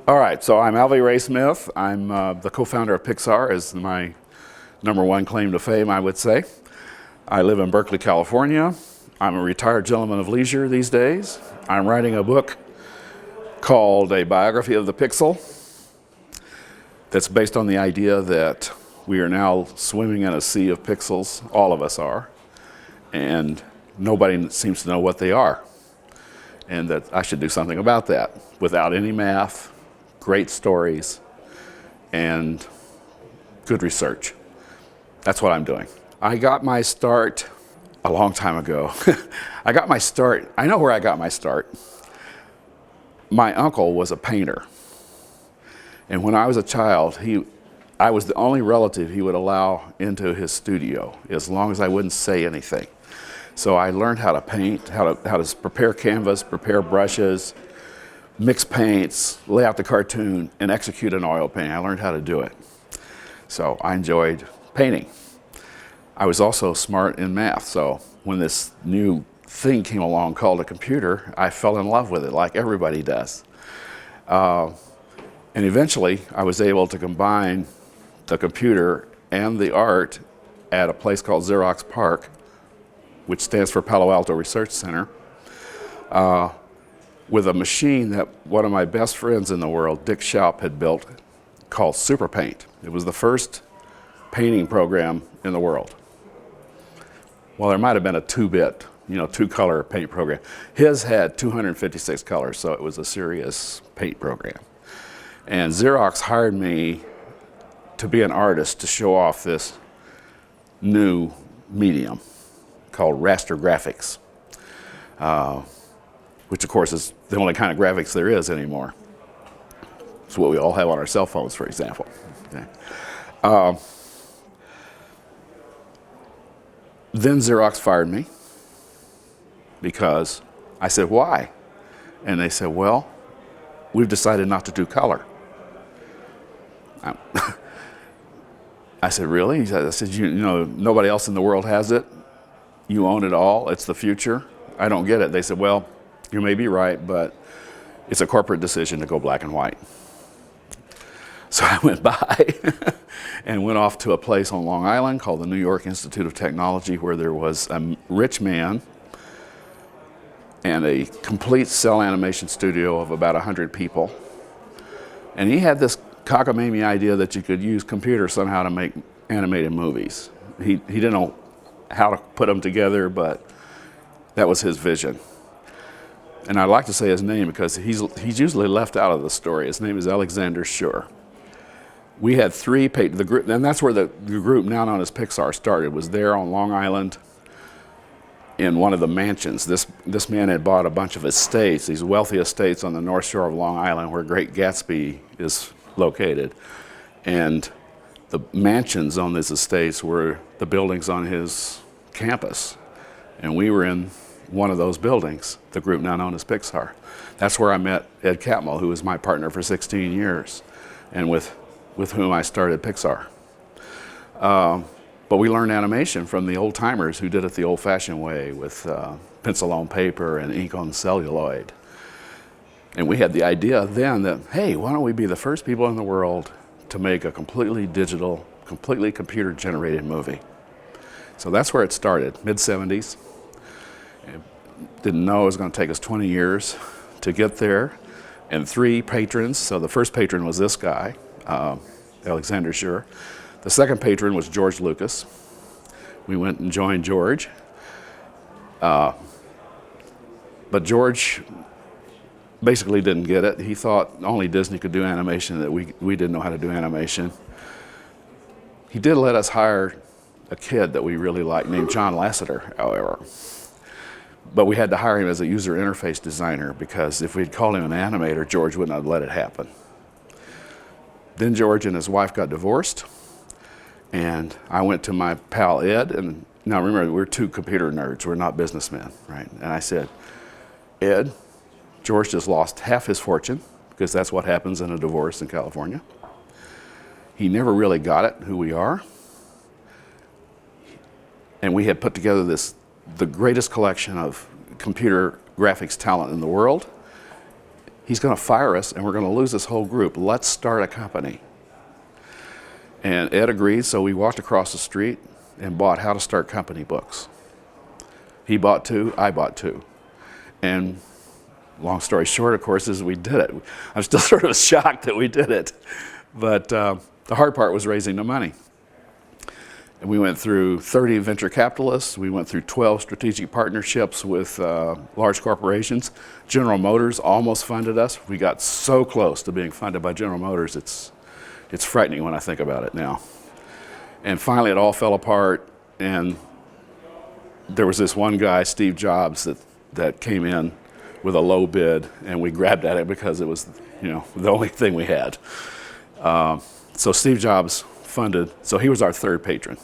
All right, so I'm Alvy Ray Smith. I'm the co-founder of Pixar, is my #1 claim to fame, I would say. I live in Berkeley, California. I'm a retired gentleman of leisure these days. I'm writing a book called A Biography of the Pixel that's based on the idea that we are now swimming in a sea of pixels, all of us are, and nobody seems to know what they are, and that I should do something about that without any math, great stories, and good research. That's what I'm doing. I got my start a long time ago. I know where I got my start. My uncle was a painter. And when I was a child, I was the only relative he would allow into his studio, as long as I wouldn't say anything. So I learned how to paint, how to prepare canvas, prepare brushes, mix paints, lay out the cartoon, and execute an oil painting. I learned how to do it. So I enjoyed painting. I was also smart in math, so when this new thing came along called a computer, I fell in love with it, like everybody does. And eventually, I was able to combine the computer and the art at a place called Xerox PARC, which stands for Palo Alto Research Center, with a machine that one of my best friends in the world, Dick Schaup, had built called Super Paint. It was the first painting program in the world. Well, there might have been a 2-bit, 2-color paint program. His had 256 colors, so it was a serious paint program. And Xerox hired me to be an artist to show off this new medium called raster graphics, which of course is the only kind of graphics there is anymore. It's what we all have on our cell phones, for example. Okay. Then Xerox fired me because I said, why? And they said, well, we've decided not to do color. I said, really? I said, nobody else in the world has it. You own it all. It's the future. I don't get it. They said, well, you may be right, but it's a corporate decision to go black and white. So I went by and went off to a place on Long Island called the New York Institute of Technology, where there was a rich man and a complete cell animation studio of about 100 people. And he had this cockamamie idea that you could use computers somehow to make animated movies. He didn't know how to put them together, but that was his vision. And I'd like to say his name because he's usually left out of the story. His name is Alexander Schur. We had the group, and that's where the group now known as Pixar started. It was there on Long Island in one of the mansions. This man had bought a bunch of estates, these wealthy estates on the North Shore of Long Island where Great Gatsby is located. And the mansions on these estates were the buildings on his campus. And we were in one of those buildings, the group now known as Pixar. That's where I met Ed Catmull, who was my partner for 16 years, and with whom I started Pixar. But we learned animation from the old timers who did it the old-fashioned way with pencil on paper and ink on celluloid. And we had the idea then that, hey, why don't we be the first people in the world to make a completely digital, completely computer-generated movie? So that's where it started, mid-70s. Didn't know it was going to take us 20 years to get there, and 3 patrons. So the first patron was this guy, Alexander Schur. The second patron was George Lucas. We went and joined George. But George basically didn't get it. He thought only Disney could do animation, that we didn't know how to do animation. He did let us hire a kid that we really liked named John Lasseter, however. But we had to hire him as a user interface designer because if we'd called him an animator, George wouldn't have let it happen. Then George and his wife got divorced, and I went to my pal Ed, and now remember, we're 2 computer nerds, we're not businessmen, right? And I said, Ed, George just lost half his fortune, because that's what happens in a divorce in California. He never really got it, who we are. And we had put together this the greatest collection of computer graphics talent in the world. He's going to fire us and we're going to lose this whole group. Let's start a company. And Ed agreed, so we walked across the street and bought How to Start Company books. He bought 2, I bought 2. And long story short, of course, is we did it. I'm still sort of shocked that we did it. But the hard part was raising the money. And we went through 30 venture capitalists. We went through 12 strategic partnerships with large corporations. General Motors almost funded us. We got so close to being funded by General Motors, it's frightening when I think about it now. And finally, it all fell apart. And there was this one guy, Steve Jobs, that came in with a low bid, and we grabbed at it because it was, the only thing we had. So Steve Jobs funded, so he was our third patron,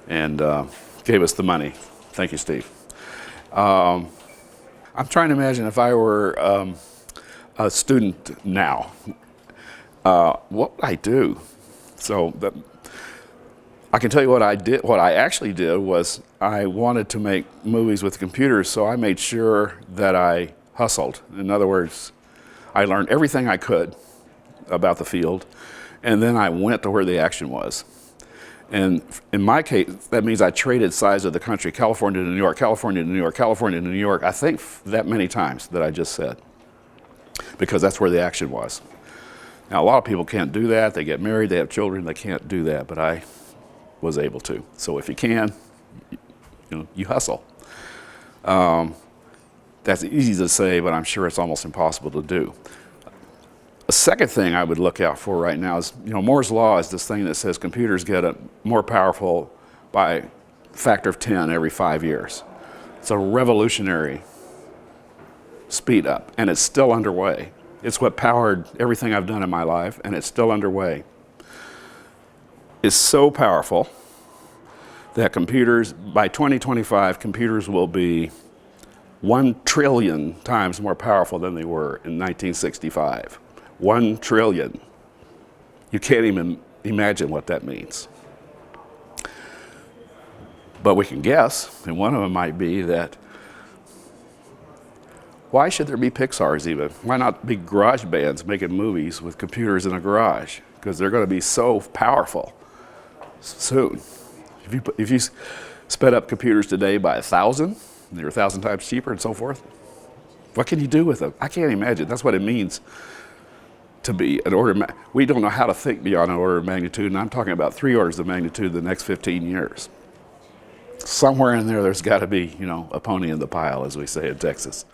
and gave us the money. Thank you, Steve. I'm trying to imagine if I were a student now, what would I do? So I can tell you what I did. What I actually did was I wanted to make movies with computers, so I made sure that I hustled. In other words, I learned everything I could about the field, and then I went to where the action was. And in my case, that means I traded sides of the country, California to New York, California to New York, California to New York, I think that many times that I just said, because that's where the action was. Now, a lot of people can't do that. They get married, they have children, they can't do that, but I was able to. So if you can, you hustle. That's easy to say, but I'm sure it's almost impossible to do. A second thing I would look out for right now is, Moore's Law is this thing that says computers get more powerful by a factor of 10 every 5 years. It's a revolutionary speed up, and it's still underway. It's what powered everything I've done in my life, and it's still underway. It's so powerful that computers, by 2025, computers will be 1 trillion times more powerful than they were in 1965. 1 trillion. You can't even imagine what that means. But we can guess, and one of them might be that, why should there be Pixars even? Why not be garage bands making movies with computers in a garage? Because they're going to be so powerful soon. If you sped up computers today by 1,000, they're 1,000 times cheaper and so forth. What can you do with them? I can't imagine. That's what it means to be an order. We don't know how to think beyond an order of magnitude, and I'm talking about 3 orders of magnitude in the next 15 years. Somewhere in there's got to be, a pony in the pile, as we say in Texas.